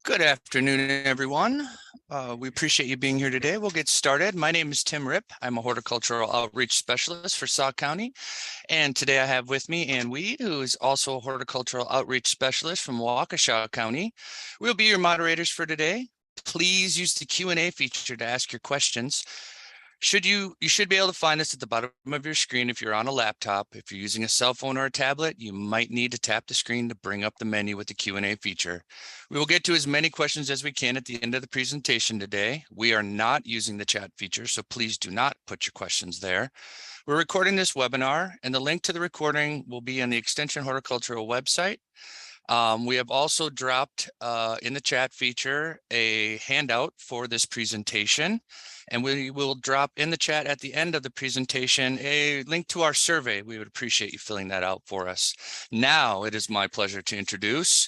Good afternoon, everyone. We appreciate you being here today. We'll get started. My name is Tim Ripp. I'm a horticultural outreach specialist for Sauk County. And today I have with me Ann Weed, who is also a horticultural outreach specialist from Waukesha County. We'll be your moderators for today. Please use the Q&A feature to ask your questions. You should be able to find us at the bottom of your screen if you're on a laptop. If you're using a cell phone or a tablet, you might need to tap the screen to bring up the menu with the Q&A feature. We will get to as many questions as we can at the end of the presentation today. We are not using the chat feature, so please do not put your questions there. We're recording this webinar, and the link to the recording will be on the Extension Horticultural website. We have also dropped in the chat feature a handout for this presentation, and we will drop in the chat at the end of the presentation a link to our survey. We would appreciate you filling that out for us. Now it is my pleasure to introduce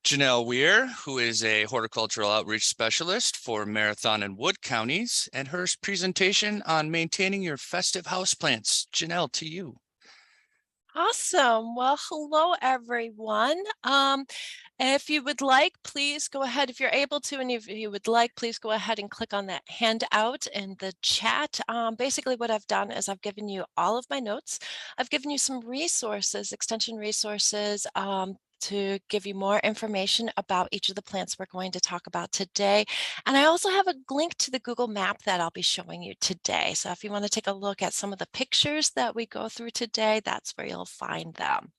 Janell Wehr, who is a horticultural outreach specialist for Marathon and Wood counties, and her presentation on maintaining your festive houseplants. Janell, to you. Awesome. Well, hello, everyone. If you would like, please go ahead, if you're able to, and if you would like, please go ahead and click on that handout in the chat. Basically, what I've done is I've given you all of my notes. I've given you some resources, extension resources, to give you more information about each of the plants we're going to talk about today. And I also have a link to the Google map that I'll be showing you today. So if you want to take a look at some of the pictures that we go through today, that's where you'll find them.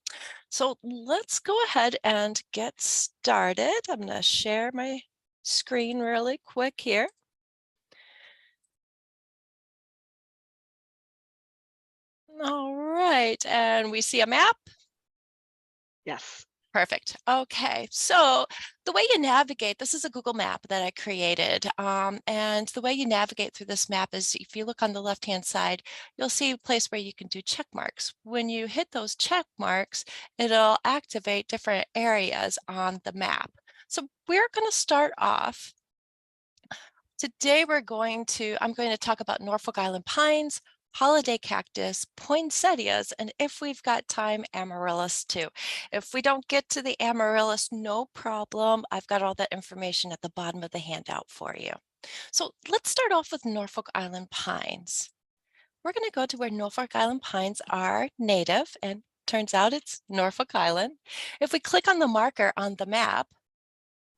So let's go ahead and get started. I'm going to share my screen really quick here. All right, and we see a map. Yes. Perfect. Okay, so the way you navigate, this is a Google map that I created. And the way you navigate through this map is if you look on the left-hand side, you'll see a place where you can do check marks. When you hit those check marks, it'll activate different areas on the map. So we're going to start off. Today I'm going to talk about Norfolk Island pines, holiday cactus, poinsettias, and if we've got time, amaryllis too. If we don't get to the amaryllis, no problem. I've got all that information at the bottom of the handout for you. So let's start off with Norfolk Island pines. We're going to go to where Norfolk Island pines are native, and turns out it's Norfolk Island. If we click on the marker on the map,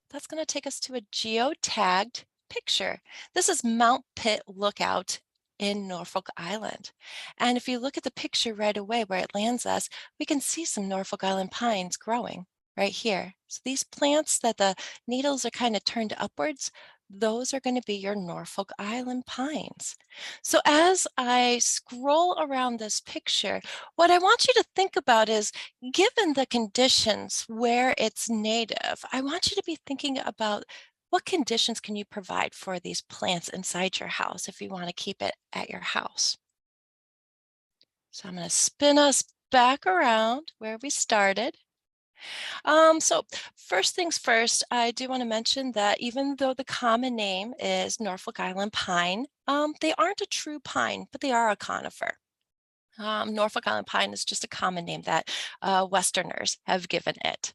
that's going to take us to a geotagged picture. This is Mount Pitt Lookout in Norfolk Island. And if you look at the picture right away where it lands us, we can see some Norfolk Island pines growing right here. So these plants that the needles are kind of turned upwards, those are going to be your Norfolk Island pines. So as I scroll around this picture, what I want you to think about is, given the conditions where it's native, I want you to be thinking about what conditions can you provide for these plants inside your house if you want to keep it at your house. So I'm going to spin us back around where we started. So first things first, I do want to mention that even though the common name is Norfolk Island pine, they aren't a true pine, but they are a conifer. Norfolk Island pine is just a common name that Westerners have given it.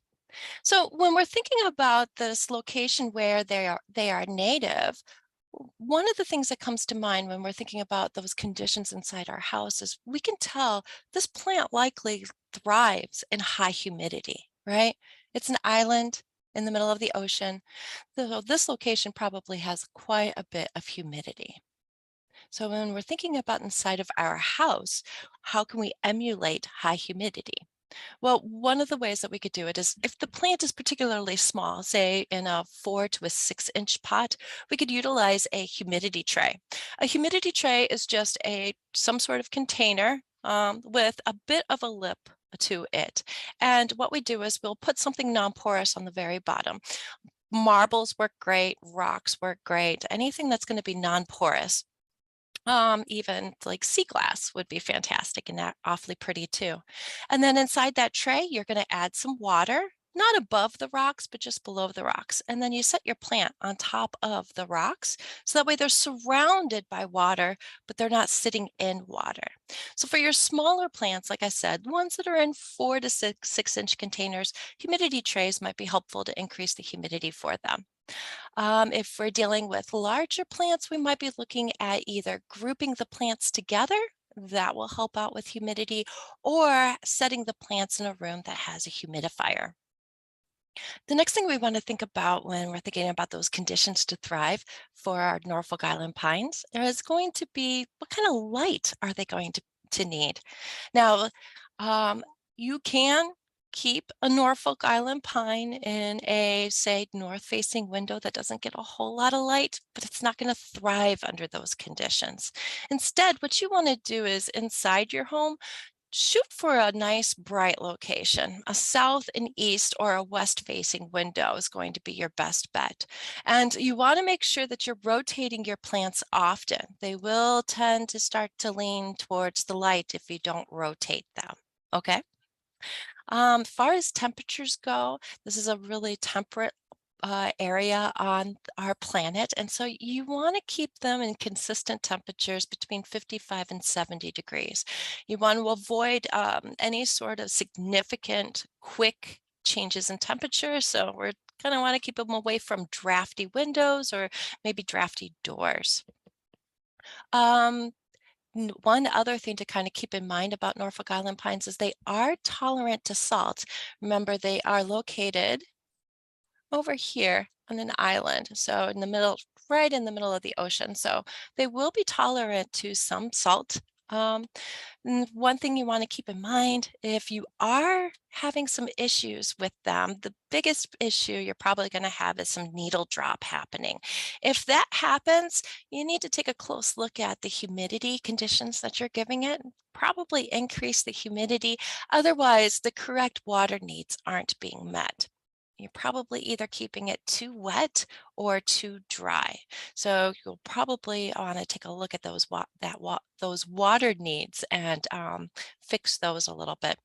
So when we're thinking about this location where they are native, one of the things that comes to mind when we're thinking about those conditions inside our house is we can tell this plant likely thrives in high humidity, right? It's an island in the middle of the ocean. So this location probably has quite a bit of humidity. So when we're thinking about inside of our house, how can we emulate high humidity? Well, one of the ways that we could do it is if the plant is particularly small, say in a 4 to a 6-inch pot, we could utilize a humidity tray. A humidity tray is just some sort of container with a bit of a lip to it. And what we do is we'll put something non-porous on the very bottom. Marbles work great, rocks work great, anything that's going to be non-porous. Even like sea glass would be fantastic and awfully pretty too. And then inside that tray, you're going to add some water, not above the rocks, but just below the rocks. And then you set your plant on top of the rocks. So that way they're surrounded by water, but they're not sitting in water. So for your smaller plants, like I said, ones that are in 4 to 6-inch containers, humidity trays might be helpful to increase the humidity for them. If we're dealing with larger plants, we might be looking at either grouping the plants together, that will help out with humidity, or setting the plants in a room that has a humidifier. The next thing we want to think about when we're thinking about those conditions to thrive for our Norfolk Island pines is going to be what kind of light are they going to need? Now, you can keep a Norfolk Island pine in a, say, north-facing window that doesn't get a whole lot of light, but it's not going to thrive under those conditions. Instead, what you want to do is inside your home, shoot for a nice bright location. A south and east or a west facing window is going to be your best bet. And you want to make sure that you're rotating your plants often. They will tend to start to lean towards the light if you don't rotate them. Okay. As far as temperatures go, this is a really temperate area on our planet. And so you want to keep them in consistent temperatures between 55 and 70 degrees. You want to avoid any sort of significant quick changes in temperature. So we're going to want to keep them away from drafty windows or maybe drafty doors. One other thing to kind of keep in mind about Norfolk Island pines is they are tolerant to salt. Remember, they are located over here on an island, so in the middle, right in the middle of the ocean. So they will be tolerant to some salt. One thing you want to keep in mind, if you are having some issues with them, the biggest issue you're probably going to have is some needle drop happening. If that happens, you need to take a close look at the humidity conditions that you're giving it. Probably increase the humidity. Otherwise, the correct water needs aren't being met. You're probably either keeping it too wet or too dry. So you'll probably want to take a look at those those water needs and fix those a little bit.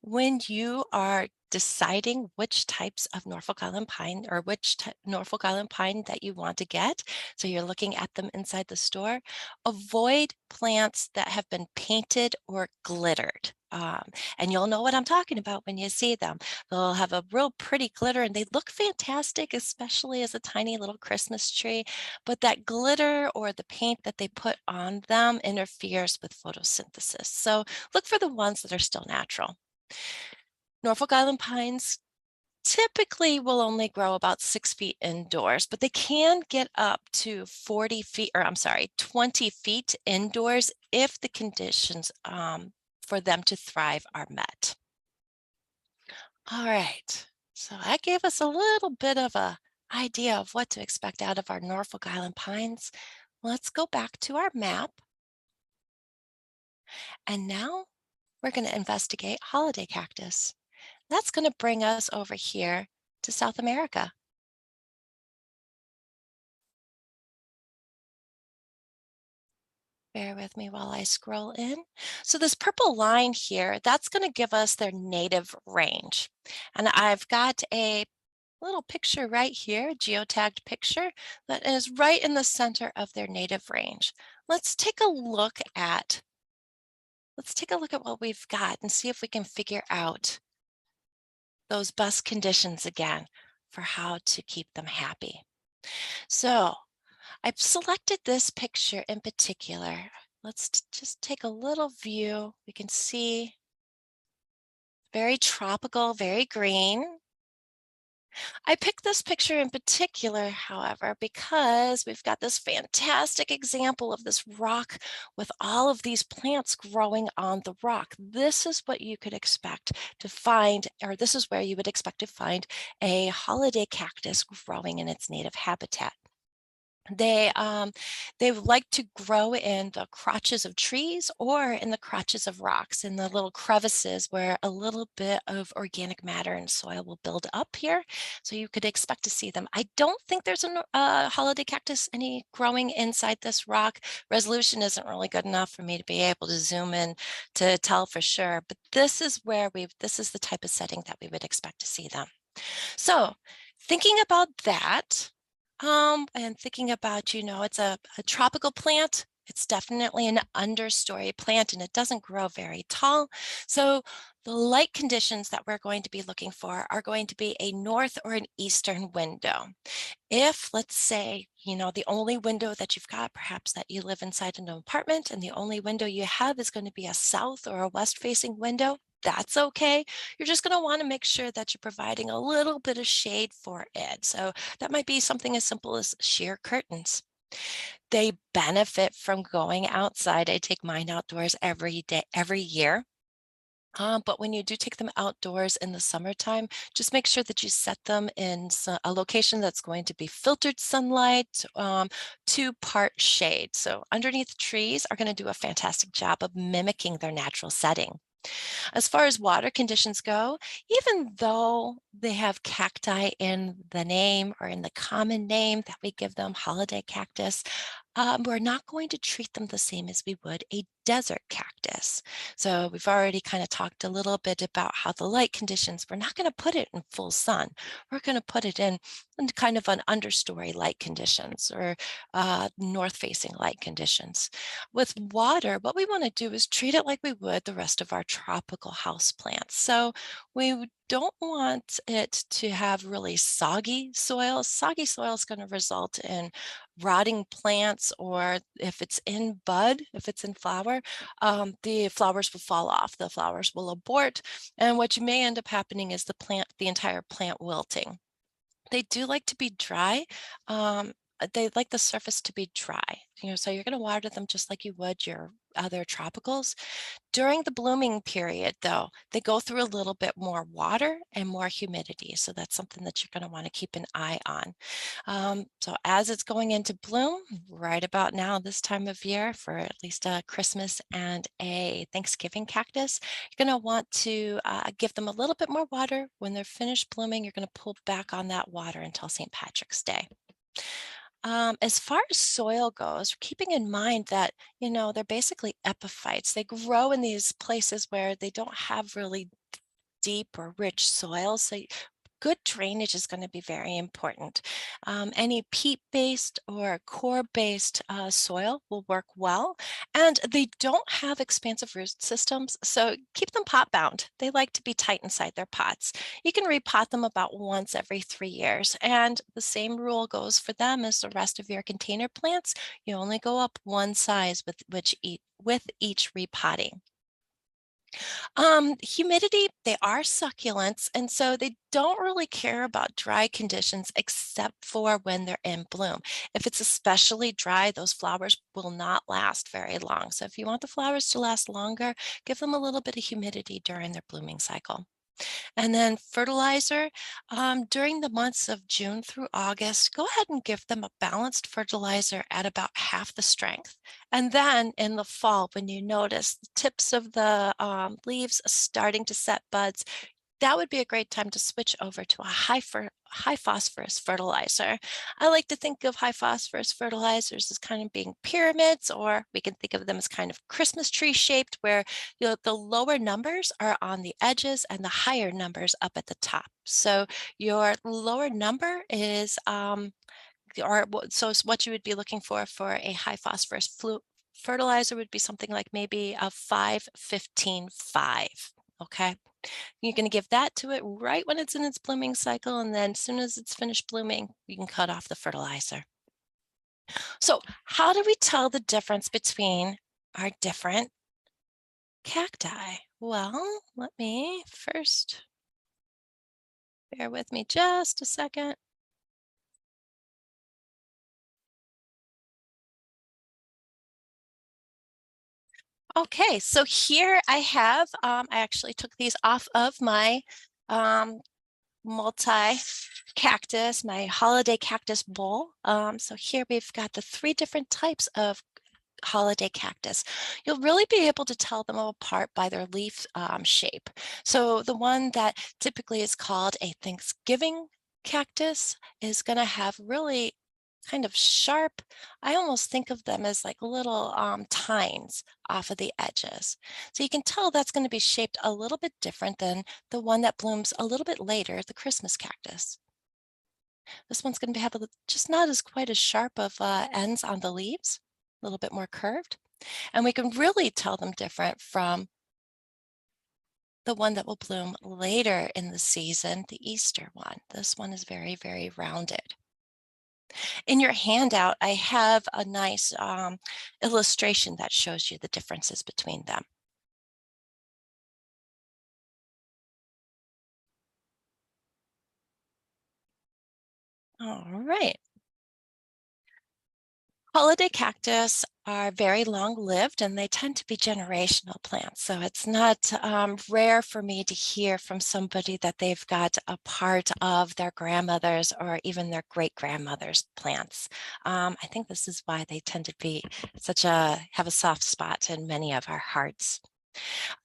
When you are deciding which types of Norfolk Island pine or which Norfolk Island pine that you want to get, so you're looking at them inside the store, avoid plants that have been painted or glittered. And you'll know what I'm talking about when you see them. They'll have a real pretty glitter and they look fantastic, especially as a tiny little Christmas tree. But that glitter or the paint that they put on them interferes with photosynthesis. So look for the ones that are still natural. Norfolk Island pines typically will only grow about 6 feet indoors, but they can get up to 40 feet, or I'm sorry, 20 feet indoors if the conditions for them to thrive are met. All right, so that gave us a little bit of an idea of what to expect out of our Norfolk Island pines. Let's go back to our map. And now we're going to investigate holiday cactus. That's going to bring us over here to South America. Bear with me while I scroll in. So this purple line here, that's going to give us their native range. And I've got a little picture right here, geotagged picture, that is right in the center of their native range. Let's take a look at what we've got and see if we can figure out those best conditions again for how to keep them happy. So I've selected this picture in particular. Let's just take a little view. We can see very tropical, very green. I picked this picture in particular, however, because we've got this fantastic example of this rock with all of these plants growing on the rock. This is what you could expect to find, or this is where you would expect to find a holiday cactus growing in its native habitat. They like to grow in the crotches of trees or in the crotches of rocks, in the little crevices where a little bit of organic matter and soil will build up here. So you could expect to see them. I don't think there's a holiday cactus any growing inside this rock. Resolution isn't really good enough for me to be able to zoom in to tell for sure. But this is this is the type of setting that we would expect to see them. So thinking about that, and thinking about, it's a tropical plant. It's definitely an understory plant and it doesn't grow very tall. So The light conditions that we're going to be looking for are going to be a north or an eastern window. If, let's say, the only window that you've got, perhaps that you live inside an apartment and the only window you have is going to be a south or a west facing window, that's okay. You're just going to want to make sure that you're providing a little bit of shade for it. So that might be something as simple as sheer curtains. They benefit from going outside. I take mine outdoors every day, every year. But when you do take them outdoors in the summertime, just make sure that you set them in a location that's going to be filtered sunlight to part shade. So underneath trees are going to do a fantastic job of mimicking their natural setting. As far as water conditions go, even though they have cacti in the name or in the common name that we give them, holiday cactus, we're not going to treat them the same as we would a desert cactus. So we've already kind of talked a little bit about how the light conditions, we're not going to put it in full sun. We're going to put it in kind of an understory light conditions or north facing light conditions. With water, what we want to do is treat it like we would the rest of our tropical house plants. So we don't want it to have really soggy soil. Soggy soil is going to result in rotting plants, or if it's in bud, if it's in flower, the flowers will fall off, the flowers will abort, and what you may end up happening is the entire plant wilting. They do like to be dry. They like the surface to be dry, so you're going to water them just like you would your other tropicals. During the blooming period, though, they go through a little bit more water and more humidity. So that's something that you're going to want to keep an eye on. So as it's going into bloom, right about now, this time of year, for at least a Christmas and a Thanksgiving cactus, you're going to want to give them a little bit more water. When they're finished blooming, you're going to pull back on that water until St. Patrick's Day. As far as soil goes, keeping in mind that, they're basically epiphytes. They grow in these places where they don't have really deep or rich soil. So good drainage is going to be very important. Any peat-based or core-based soil will work well, and they don't have expansive root systems, so keep them pot-bound. They like to be tight inside their pots. You can repot them about once every 3 years, and the same rule goes for them as the rest of your container plants. You only go up one size with each repotting. Humidity, they are succulents, and so they don't really care about dry conditions except for when they're in bloom. If it's especially dry, those flowers will not last very long. So if you want the flowers to last longer, give them a little bit of humidity during their blooming cycle. And then fertilizer, during the months of June through August, go ahead and give them a balanced fertilizer at about half the strength. And then in the fall, when you notice the tips of the leaves starting to set buds, that would be a great time to switch over to a high phosphorus fertilizer. I like to think of high phosphorus fertilizers as kind of being pyramids, or we can think of them as kind of Christmas tree shaped, where the lower numbers are on the edges and the higher numbers up at the top. So your lower number is so what you would be looking for a high phosphorus fertilizer would be something like maybe a 5-15-5. Okay. You're going to give that to it right when it's in its blooming cycle, and then as soon as it's finished blooming, you can cut off the fertilizer. So how do we tell the difference between our different cacti? Well, let me first, bear with me just a second. Okay, so here I have, I actually took these off of my multi-cactus, my holiday cactus bowl. So here we've got the 3 different types of holiday cactus. You'll really be able to tell them apart by their leaf shape. So the one that typically is called a Thanksgiving cactus is going to have really kind of sharp, I almost think of them as like little tines off of the edges. So you can tell that's going to be shaped a little bit different than the one that blooms a little bit later, the Christmas cactus. This one's going to have just not as quite as sharp of ends on the leaves, a little bit more curved. And we can really tell them different from the one that will bloom later in the season, the Easter one. This one is very, very rounded. In your handout, I have a nice illustration that shows you the differences between them. All right. Holiday cactus are very long-lived and they tend to be generational plants. So it's not rare for me to hear from somebody that they've got a part of their grandmother's or even their great-grandmother's plants. I think this is why they tend to be have a soft spot in many of our hearts.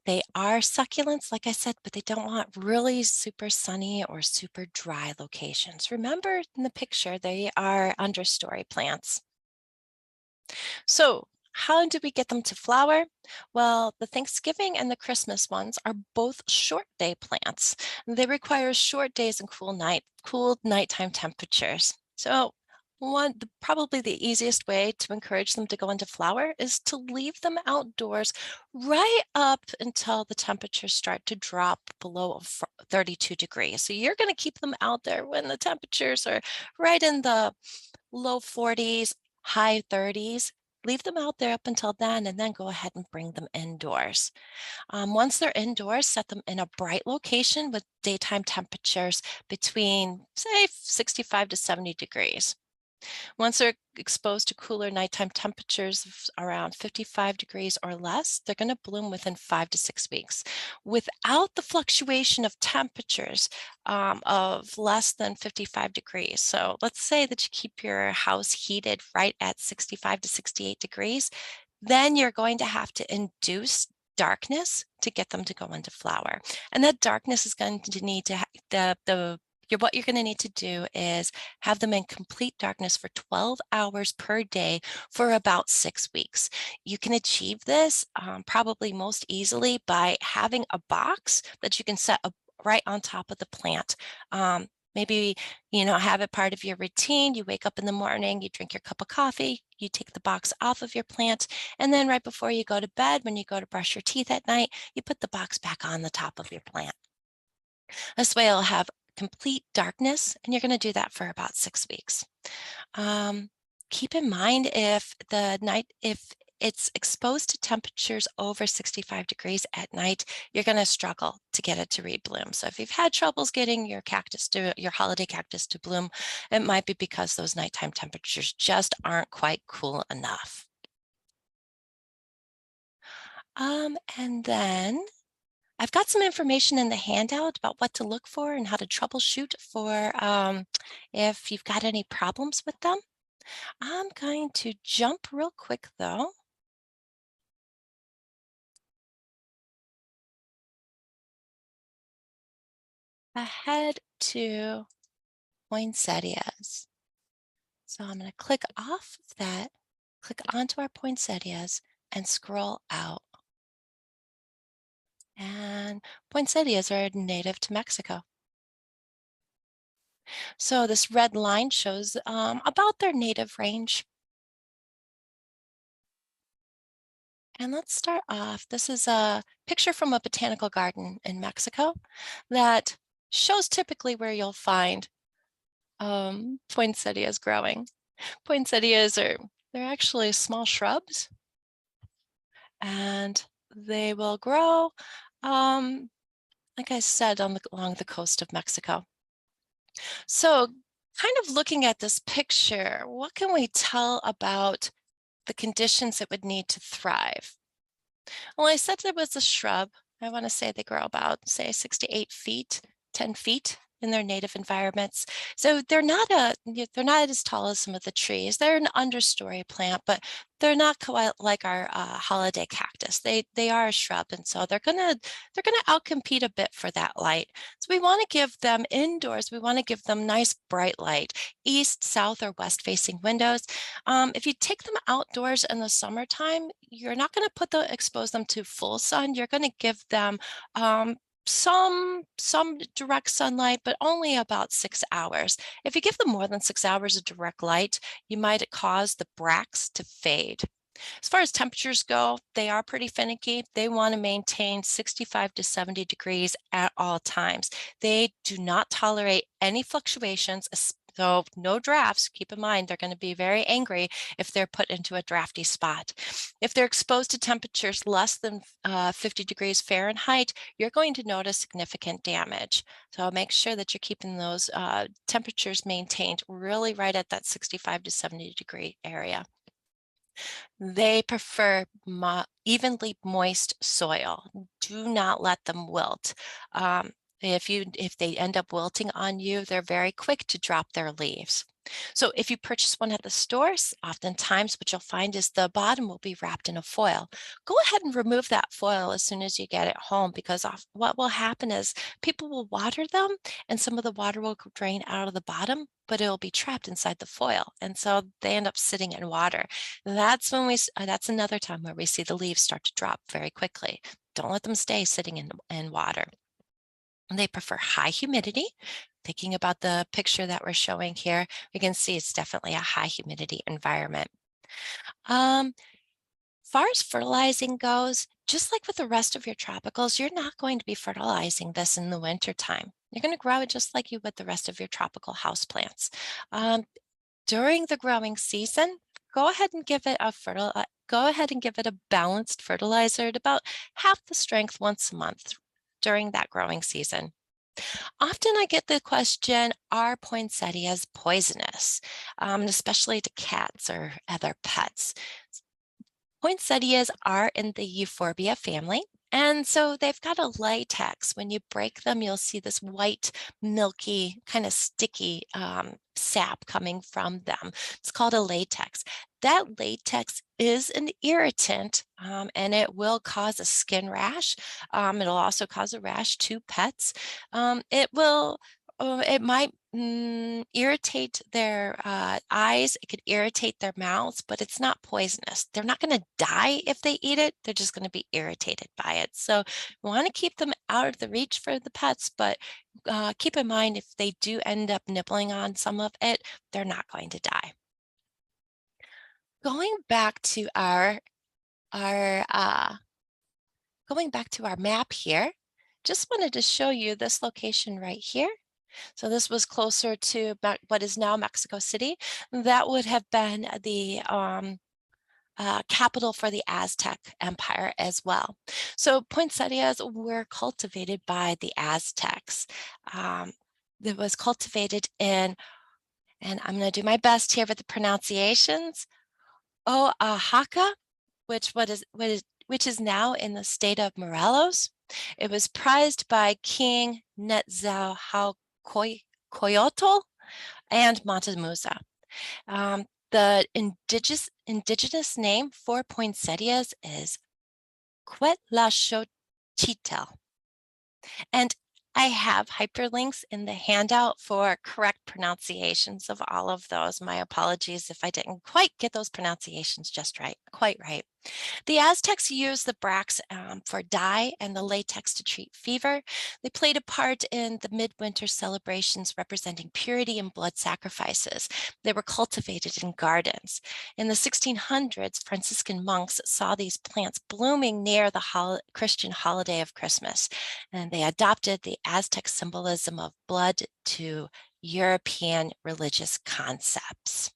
They are succulents, like I said, but they don't want really super sunny or super dry locations. Remember in the picture, they are understory plants. So how do we get them to flower? Well, the Thanksgiving and the Christmas ones are both short day plants. They require short days and cool nighttime temperatures. So probably the easiest way to encourage them to go into flower is to leave them outdoors right up until the temperatures start to drop below 32 degrees. So you're going to keep them out there when the temperatures are right in the low 40s, high 30s. Leave them out there up until then, and then go ahead and bring them indoors. Once they're indoors, set them in a bright location with daytime temperatures between, say, 65 to 70 degrees. Once they're exposed to cooler nighttime temperatures of around 55 degrees or less, they're going to bloom within 5 to 6 weeks. Without the fluctuation of temperatures of less than 55 degrees. So let's say that you keep your house heated right at 65 to 68 degrees, then you're going to have to induce darkness to get them to go into flower. And that darkness is going to need to what you're going to need to do is have them in complete darkness for 12 hours per day for about 6 weeks. You can achieve this probably most easily by having a box that you can set up right on top of the plant. Maybe, have it part of your routine. You wake up in the morning, you drink your cup of coffee, you take the box off of your plant, and then right before you go to bed, when you go to brush your teeth at night, you put the box back on the top of your plant. This way it'll have complete darkness, and you're going to do that for about 6 weeks. Keep in mind if it's exposed to temperatures over 65 degrees at night, you're going to struggle to get it to rebloom. So if you've had troubles getting your holiday cactus to bloom, it might be because those nighttime temperatures just aren't quite cool enough. And then I've got some information in the handout about what to look for and how to troubleshoot for if you've got any problems with them. I'm going to jump real quick though. Ahead to poinsettias. So I'm going to click off of that, click onto our poinsettias and scroll out. And poinsettias are native to Mexico. So this red line shows about their native range. And let's start off. This is a picture from a botanical garden in Mexico that shows typically where you'll find poinsettias growing. Poinsettias they're actually small shrubs, and they will grow, like I said, along the coast of Mexico. So kind of looking at this picture, what can we tell about the conditions it would need to thrive? Well, I said it was a shrub. I want to say they grow about, say, 6 to 8 feet, 10 feet in their native environments. So they're not as tall as some of the trees. They're an understory plant, but they're not quite like our holiday cactus. They are a shrub, and so they're gonna outcompete a bit for that light. So we want to give them indoors. We want to give them nice bright light, east, south, or west facing windows. If you take them outdoors in the summertime, you're not going to expose them to full sun. You're going to give them some direct sunlight, but only about 6 hours. If you give them more than 6 hours of direct light, you might cause the bracts to fade. As far as temperatures go, they are pretty finicky. They want to maintain 65 to 70 degrees at all times. They do not tolerate any fluctuations, so no drafts. Keep in mind, they're going to be very angry if they're put into a drafty spot. If they're exposed to temperatures less than 50 degrees Fahrenheit, you're going to notice significant damage. So make sure that you're keeping those temperatures maintained really right at that 65 to 70 degree area. They prefer evenly moist soil. Do not let them wilt. If they end up wilting on you, they're very quick to drop their leaves. So if you purchase one at the stores, oftentimes what you'll find is the bottom will be wrapped in a foil. Go ahead and remove that foil as soon as you get it home, because what will happen is people will water them and some of the water will drain out of the bottom, but it'll be trapped inside the foil. And so they end up sitting in water. That's another time where we see the leaves start to drop very quickly. Don't let them stay sitting in water. And they prefer high humidity. Thinking about the picture that we're showing here, we can see it's definitely a high humidity environment. Far as fertilizing goes, just like with the rest of your tropicals, you're not going to be fertilizing this in the winter time. You're going to grow it just like you would the rest of your tropical houseplants. During the growing season, go ahead and give it a balanced fertilizer at about half the strength once a month during that growing season. Often I get the question, are poinsettias poisonous, especially to cats or other pets? Poinsettias are in the Euphorbia family, and so they've got a latex. When you break them, you'll see this white, milky, kind of sticky sap coming from them. It's called a latex. That latex is an irritant, and it will cause a skin rash. It'll also cause a rash to pets. It might irritate their eyes. It could irritate their mouths, but it's not poisonous. They're not going to die if they eat it. They're just going to be irritated by it. So we want to keep them out of the reach for the pets, but keep in mind if they do end up nibbling on some of it, they're not going to die. Going back to our map here, just wanted to show you this location right here. So this was closer to what is now Mexico City. That would have been the capital for the Aztec Empire as well. So poinsettias were cultivated by the Aztecs. It was cultivated in, and I'm going to do my best here with the pronunciations, Oaxaca, which is now in the state of Morelos. It was prized by King Netzahualcoyotl and Montemusa. The indigenous name for poinsettias is Quetzalcoatl. And I have hyperlinks in the handout for correct pronunciations of all of those. My apologies if I didn't quite get those pronunciations just quite right. The Aztecs used the bracts for dye and the latex to treat fever. They played a part in the midwinter celebrations representing purity and blood sacrifices. They were cultivated in gardens. In the 1600s, Franciscan monks saw these plants blooming near the Christian holiday of Christmas, and they adopted the Aztec symbolism of blood to European religious concepts.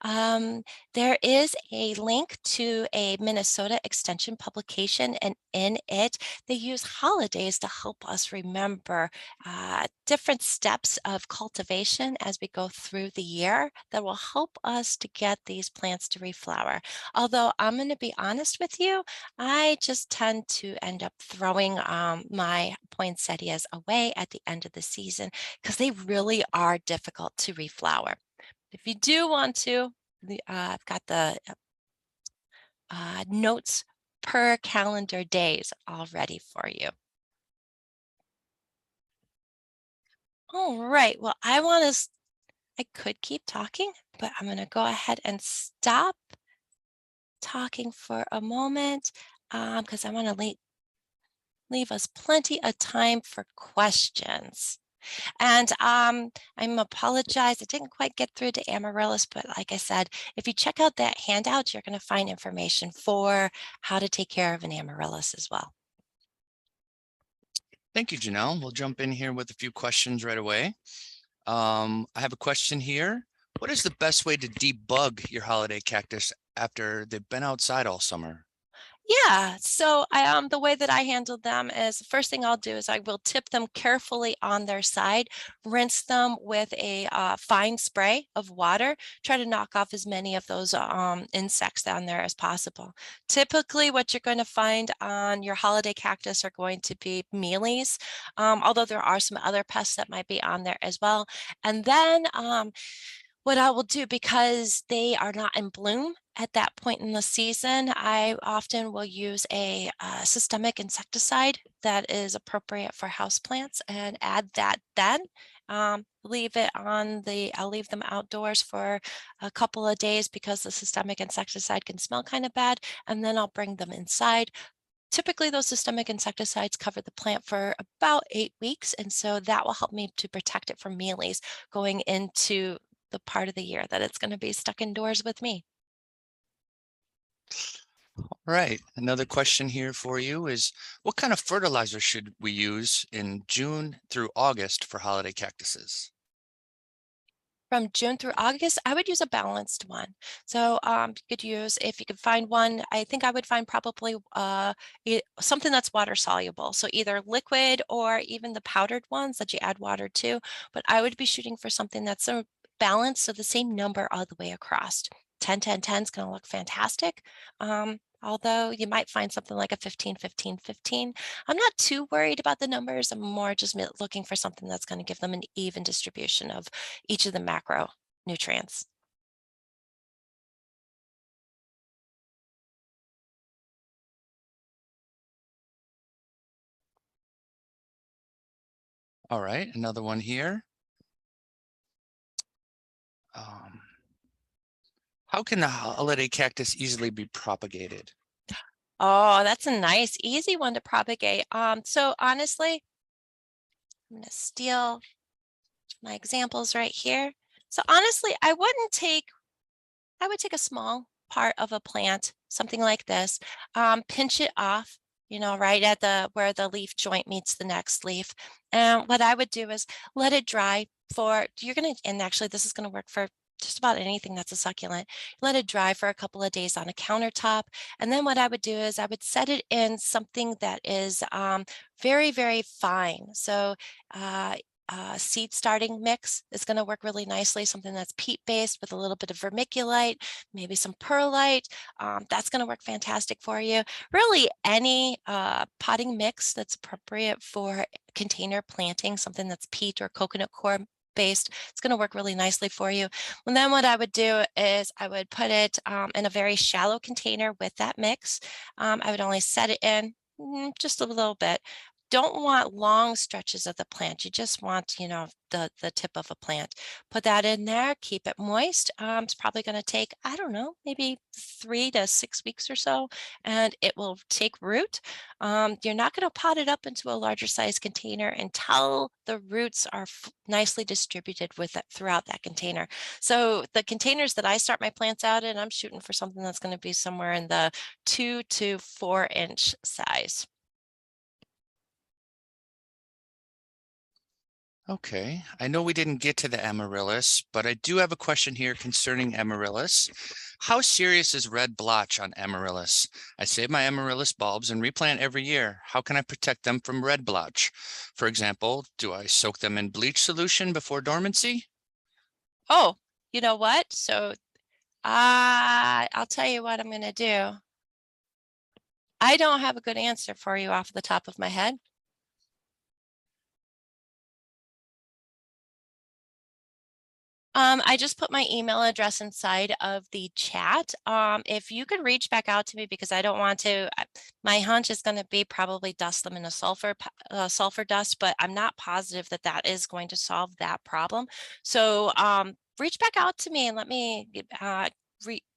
There is a link to a Minnesota Extension publication, and in it, they use holidays to help us remember different steps of cultivation as we go through the year that will help us to get these plants to reflower. Although I'm going to be honest with you, I just tend to end up throwing my poinsettias away at the end of the season because they really are difficult to reflower. If you do want to, I've got the notes per calendar days all ready for you. All right, well, I could keep talking, but I'm gonna go ahead and stop talking for a moment because I wanna leave us plenty of time for questions. And I'm apologize, I didn't quite get through to amaryllis, but like I said, if you check out that handout, you're going to find information for how to take care of an amaryllis as well. Thank you, Janelle. We'll jump in here with a few questions right away. I have a question here. What is the best way to debug your holiday cactus after they've been outside all summer? Yeah, so the way that I handle them is the first thing I'll do is I will tip them carefully on their side, rinse them with a fine spray of water, try to knock off as many of those insects down there as possible. Typically, what you're going to find on your holiday cactus are going to be mealies, although there are some other pests that might be on there as well. And then what I will do, because they are not in bloom at that point in the season, I often will use a systemic insecticide that is appropriate for houseplants and add that then. Leave it on I'll leave them outdoors for a couple of days because the systemic insecticide can smell kind of bad, and then I'll bring them inside. Typically, those systemic insecticides cover the plant for about 8 weeks, and so that will help me to protect it from mealies going into the part of the year that it's going to be stuck indoors with me. All right. Another question here for you is, what kind of fertilizer should we use in June through August for holiday cactuses? From June through August, I would use a balanced one. So you could use, if you could find one, I think I would find probably something that's water soluble. So either liquid or even the powdered ones that you add water to. But I would be shooting for something that's a balanced, so the same number all the way across. 10, 10, 10 is going to look fantastic. Although you might find something like a 15, 15, 15. I'm not too worried about the numbers. I'm more just looking for something that's going to give them an even distribution of each of the macronutrients. All right, another one here. How can the holiday cactus easily be propagated? Oh, that's a nice, easy one to propagate. So honestly, I'm going to steal my examples right here. So honestly, I would take a small part of a plant, something like this, pinch it off, right at where the leaf joint meets the next leaf. And what I would do is let it dry and actually this is going to work for just about anything that's a succulent. Let it dry for a couple of days on a countertop. And then what I would do is I would set it in something that is very, very fine. So seed starting mix is going to work really nicely, something that's peat based with a little bit of vermiculite, maybe some perlite. That's going to work fantastic for you. Really, any potting mix that's appropriate for container planting, something that's peat or coconut coir based, it's going to work really nicely for you. And then what I would do is I would put it in a very shallow container with that mix. I would only set it in just a little bit. Don't want long stretches of the plant. You just want, the tip of a plant. Put that in there, keep it moist. It's probably going to take, I don't know, maybe 3 to 6 weeks or so, and it will take root. You're not going to pot it up into a larger size container until the roots are nicely distributed with it throughout that container. So the containers that I start my plants out in, I'm shooting for something that's going to be somewhere in the 2 to 4 inch size. Okay, I know we didn't get to the amaryllis, but I do have a question here concerning amaryllis. How serious is red blotch on amaryllis? I save my amaryllis bulbs and replant every year. How can I protect them from red blotch? For example, do I soak them in bleach solution before dormancy? Oh, you know what? So I'll tell you what I'm going to do. I don't have a good answer for you off the top of my head. I just put my email address inside of the chat. If you could reach back out to me, because I don't want to, my hunch is going to be probably dust them in a sulfur dust, but I'm not positive that that is going to solve that problem. So reach back out to me and let me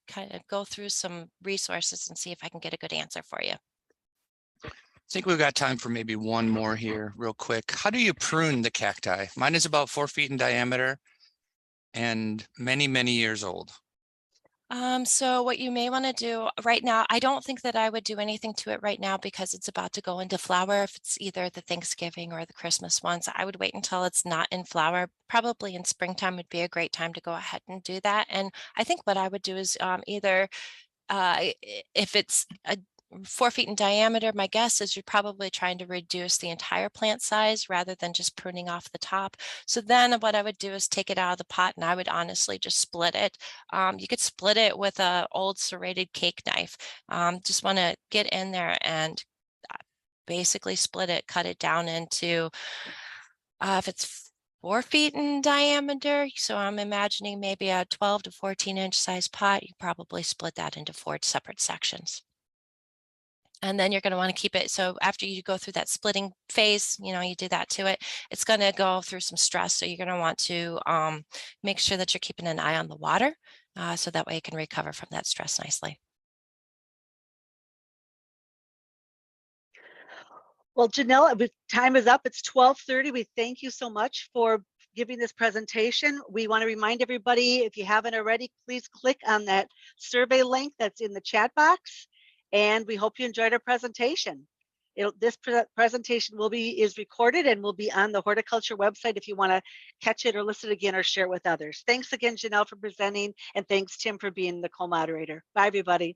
kind of go through some resources and see if I can get a good answer for you. think we've got time for maybe one more here real quick. How do you prune the cacti? Mine is about 4 feet in diameter and many, many years old. So what you may want to do right now, I don't think that I would do anything to it right now because it's about to go into flower. If it's either the Thanksgiving or the Christmas ones, I would wait until it's not in flower. Probably in springtime would be a great time to go ahead and do that. And I think what I would do is either if it's 4 feet in diameter, my guess is you're probably trying to reduce the entire plant size rather than just pruning off the top. So then what I would do is take it out of the pot and I would honestly just split it. You could split it with an old serrated cake knife. Just want to get in there and basically split it, cut it down into, if it's 4 feet in diameter, so I'm imagining maybe a 12 to 14 inch size pot, you probably split that into 4 separate sections. And then you're going to want to keep it. So after you go through that splitting phase, you do that to it, it's going to go through some stress. So you're going to want to make sure that you're keeping an eye on the water so that way it can recover from that stress nicely. Well, Janell, time is up. It's 12:30. We thank you so much for giving this presentation. We want to remind everybody, if you haven't already, please click on that survey link that's in the chat box. And we hope you enjoyed our presentation. This presentation is recorded and will be on the Horticulture website if you want to catch it or listen again or share it with others. Thanks again, Janell, for presenting, and thanks, Tim, for being the co-moderator. Bye, everybody.